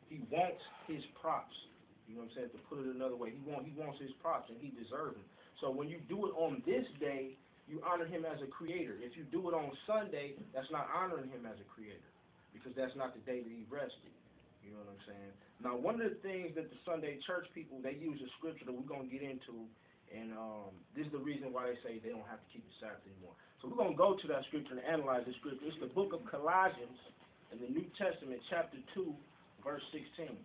He wants his props. You know what I'm saying? To put it another way, he wants his props, and he deserves them. So when you do it on this day, you honor him as a creator. If you do it on Sunday, that's not honoring him as a creator, because that's not the day that he rested. You know what I'm saying? Now, one of the things that the Sunday church people, they use a scripture that we're going to get into, and this is the reason why they say they don't have to keep the Sabbath anymore. So we're going to go to that scripture and analyze the scripture. It's the book of Colossians in the New Testament, chapter 2, verse 16.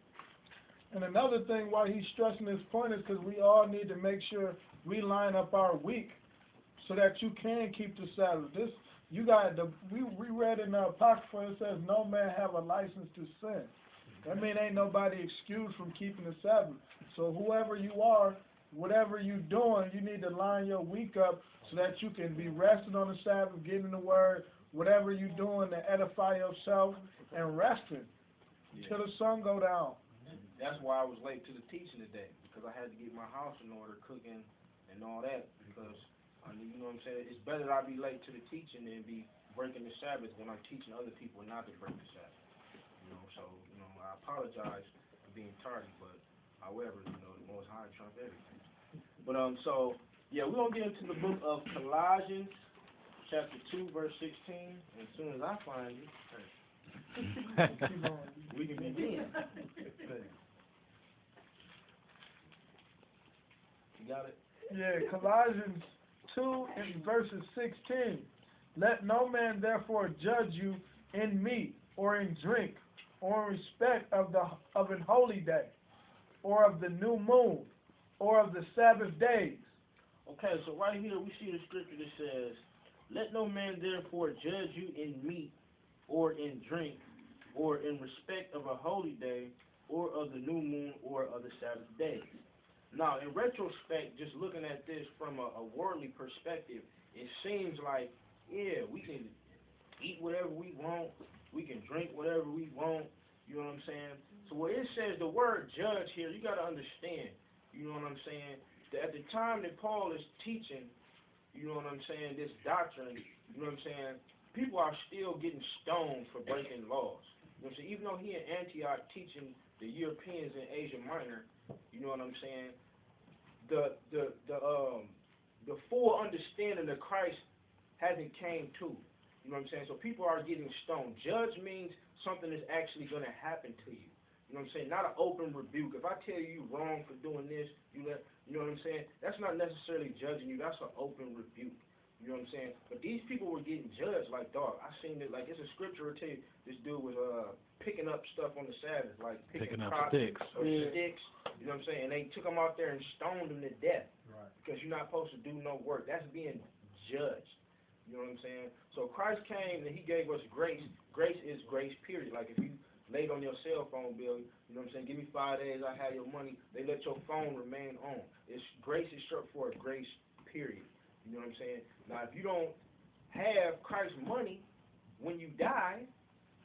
And another thing why he's stressing this point is because we all need to make sure we line up our week so that you can keep the Sabbath. We read in the Apocrypha, it says no man have a license to sin. That means ain't nobody excused from keeping the Sabbath. So whoever you are, whatever you doing, you need to line your week up so that you can be resting on the Sabbath, getting the word, whatever you doing to edify yourself and resting till the sun go down. That's why I was late to the teaching today, because I had to get my house in order, cooking and all that, because, you know what I'm saying, it's better that I be late to the teaching than be breaking the Sabbath when I'm teaching other people not to break the Sabbath. You know, so, you know, I apologize for being tardy, but, however, you know, the Most High trumps everything. But, so, yeah, we're going to get into the book of Colossians, chapter 2, verse 16, and as soon as I find it, we can begin. You got it? Yeah, Colossians 2 and verses 16. Let no man therefore judge you in meat or in drink or in respect of an holy day or of the new moon or of the Sabbath days. Okay, so right here we see the scripture that says, let no man therefore judge you in meat or in drink or in respect of a holy day or of the new moon or of the Sabbath days. Now, in retrospect, just looking at this from a worldly perspective, it seems like, yeah, we can eat whatever we want, we can drink whatever we want, you know what I'm saying? So when it says the word judge here, you got to understand, you know what I'm saying, that at the time that Paul is teaching, you know what I'm saying, this doctrine, you know what I'm saying, people are still getting stoned for breaking laws. You know what I'm saying? Even though he in Antioch teaching the Europeans in Asia Minor, you know what I'm saying, the full understanding of Christ hasn't came to. You know what I'm saying? So people are getting stoned. Judge means something is actually going to happen to you. You know what I'm saying? Not an open rebuke. If I tell you you're wrong for doing this, you know what I'm saying? That's not necessarily judging you. That's an open rebuke. You know what I'm saying? But these people were getting judged like, dog, I seen it, like, it's a scripture will tell you this dude was picking up stuff on the Sabbath, like picking up sticks. Or sticks, you know what I'm saying? And they took him out there and stoned him to death. Right. Because you're not supposed to do no work. That's being judged. You know what I'm saying? So Christ came and he gave us grace. Grace is grace, period. Like if you late on your cell phone bill, you know what I'm saying, give me 5 days, I have your money, they let your phone remain on. Grace is short for a grace, period. You know what I'm saying? Now, if you don't have Christ's money when you die,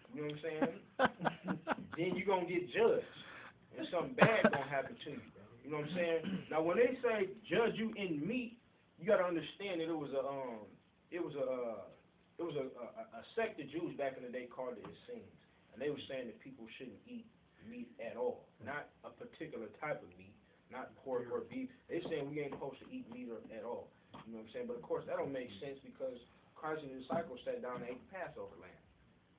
you know what I'm saying, then you're going to get judged. And something bad going to happen to you. You know what I'm saying? Now, when they say judge you in meat, you got to understand that it was a sect of Jews back in the day called the Essenes. And they were saying that people shouldn't eat meat at all. Not a particular type of meat, not pork or beef. They're saying we ain't supposed to eat meat at all. You know what I'm saying? But of course, that don't make sense because Christ and his disciples sat down and ate the Passover lamb.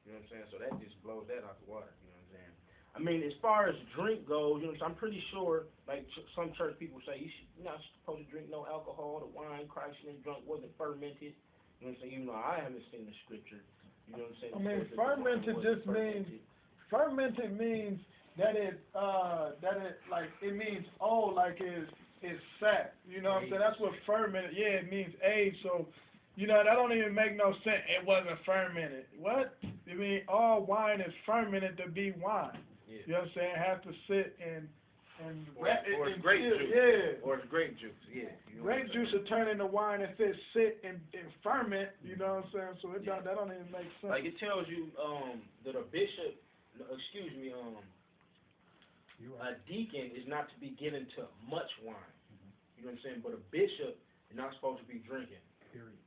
You know what I'm saying? So that just blows that out the water. You know what I'm saying? I mean, as far as drink goes, you know, I'm pretty sure, like some church people say, you're not supposed to drink no alcohol. The wine Christ and drunk wasn't fermented. You know what I'm saying? Even though I haven't seen the scripture. You know what I'm saying? I mean, fermented just means, fermented means that it means old, like it's fat. You know what I'm saying? That's what fermented, yeah, it means age. So, you know, that don't even make no sense. It wasn't fermented. What? I mean, all wine is fermented to be wine. Yeah. You know what I'm saying? It has to sit and or it's grape juice. Yeah. Or it's grape juice, yeah. You know grape juice will turn into wine if it sit and ferment, you know what I'm saying? So that don't even make sense. Like it tells you that a bishop, a deacon is not to be given to much wine. You know what I'm saying? But a bishop is not supposed to be drinking.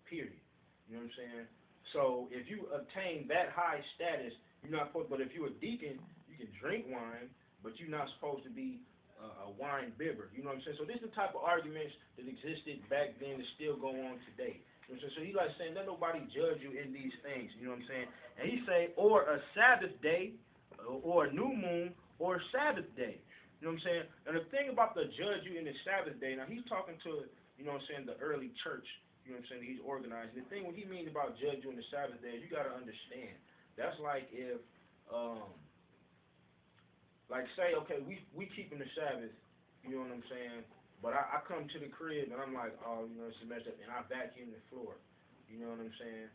Period. You know what I'm saying? So if you obtain that high status, you're not supposed. But if you're a deacon, you can drink wine, but you're not supposed to be a wine bibber. You know what I'm saying? So this is the type of arguments that existed back then that still go on today. You know what I'm saying? So he like saying, let nobody judge you in these things. You know what I'm saying? And he say, or a Sabbath day, or a new moon, or a Sabbath day. You know what I'm saying? And the thing about the judge you in the Sabbath day, now he's talking to, you know what I'm saying, the early church. You know what I'm saying? He's organized. The thing what he means about judge you in the Sabbath day, you got to understand. That's like if, like say, okay, we keeping the Sabbath, you know what I'm saying? But I come to the crib and I'm like, oh, you know, it's messed up, and I vacuum the floor. You know what I'm saying?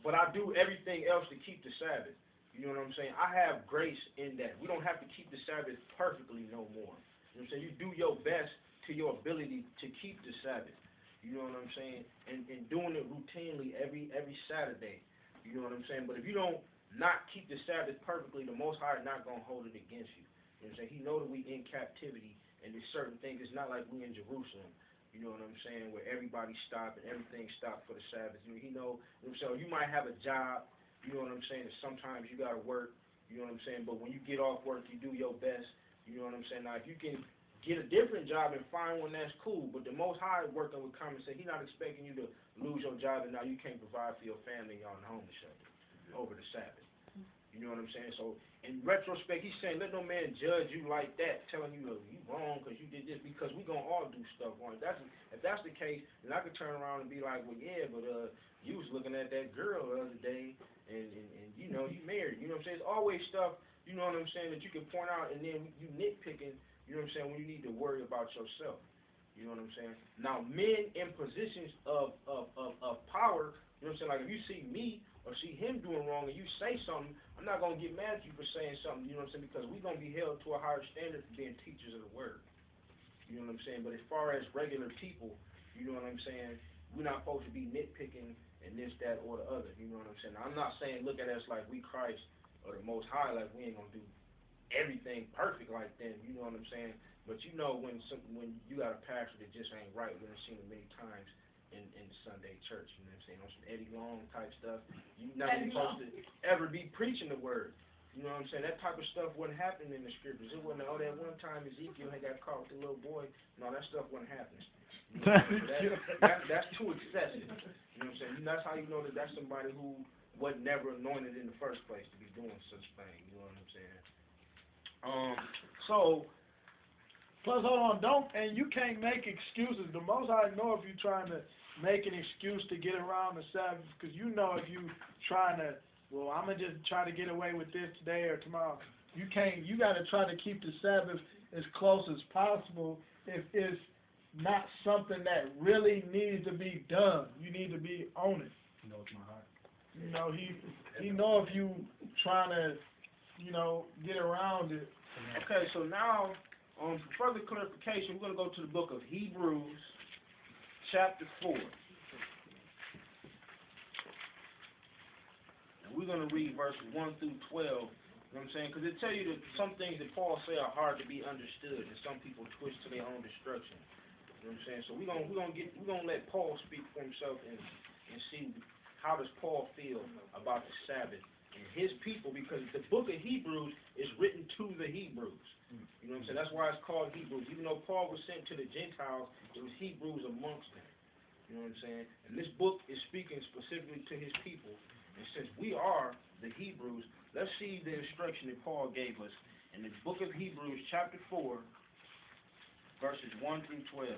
But I do everything else to keep the Sabbath. You know what I'm saying? I have grace in that. We don't have to keep the Sabbath perfectly no more. You know what I'm saying? You do your best to your ability to keep the Sabbath. You know what I'm saying? And doing it routinely every Saturday. You know what I'm saying? But if you don't not keep the Sabbath perfectly, the Most High is not going to hold it against you. You know what I'm saying? He know that we in captivity, and there's certain things. It's not like we in Jerusalem. You know what I'm saying? Where everybody stopped and everything stopped for the Sabbath. You know, he know. So you might have a job. You know what I'm saying? That sometimes you got to work. You know what I'm saying? But when you get off work, you do your best. You know what I'm saying? Now, if you can get a different job and find one, that's cool. But the Most High is working with common sense. He's not expecting you to lose your job and now you can't provide for your family and y'all in the homeless shelter over the Sabbath. You know what I'm saying? So in retrospect, he's saying, let no man judge you like that, telling you you wrong because you did this, because we gonna all do stuff wrong. If that's the case, then I could turn around and be like, well, yeah, but you was looking at that girl the other day, and you know you married. You know what I'm saying? It's always stuff. You know what I'm saying, that you can point out, and then you nitpicking. You know what I'm saying, when you need to worry about yourself. You know what I'm saying? Now, men in positions of power, you know what I'm saying, like if you see me or see him doing wrong and you say something, I'm not going to get mad at you for saying something, you know what I'm saying, because we're going to be held to a higher standard for being teachers of the word. You know what I'm saying? But as far as regular people, you know what I'm saying, we're not supposed to be nitpicking and this, that, or the other. You know what I'm saying? Now, I'm not saying look at us like we Christ or the Most High, like we ain't going to do everything perfect like them, you know what I'm saying? But you know when you got a pastor that just ain't right, we've seen it many times in the Sunday church, you know what I'm saying, on some Eddie Long type stuff. You're not supposed to ever be preaching the word. You know what I'm saying? That type of stuff wasn't happening in the scriptures. It wasn't, that one time Ezekiel had got caught with the little boy. No, that stuff wasn't happening. You know that's too excessive. You know what I'm saying? That's how you know that that's somebody who was never anointed in the first place to be doing such thing. You know what I'm saying? So, plus, hold on, and you can't make excuses. The Most High know if you're trying to make an excuse to get around the Sabbath, because you know if you trying to, well, I'm going to just try to get away with this today or tomorrow. You can't, you got to try to keep the Sabbath as close as possible if it's not something that really needs to be done. You need to be on it. You know, it's my heart. You know, he know if you trying to, you know, get around it. Okay, so now, for further clarification, we're going to go to the book of Hebrews, chapter 4. And we're going to read verses 1 through 12. You know what I'm saying? Because it tell you that some things that Paul say are hard to be understood, and some people twist to their own destruction. You know what I'm saying? So we're gonna let Paul speak for himself and see how does Paul feel about the Sabbath and his people, because the book of Hebrews is written to the Hebrews. You know what I'm saying? That's why it's called Hebrews. Even though Paul was sent to the Gentiles, it was Hebrews amongst them. You know what I'm saying? And this book is speaking specifically to his people. And since we are the Hebrews, let's see the instruction that Paul gave us in the book of Hebrews, chapter 4, verses 1 through 12.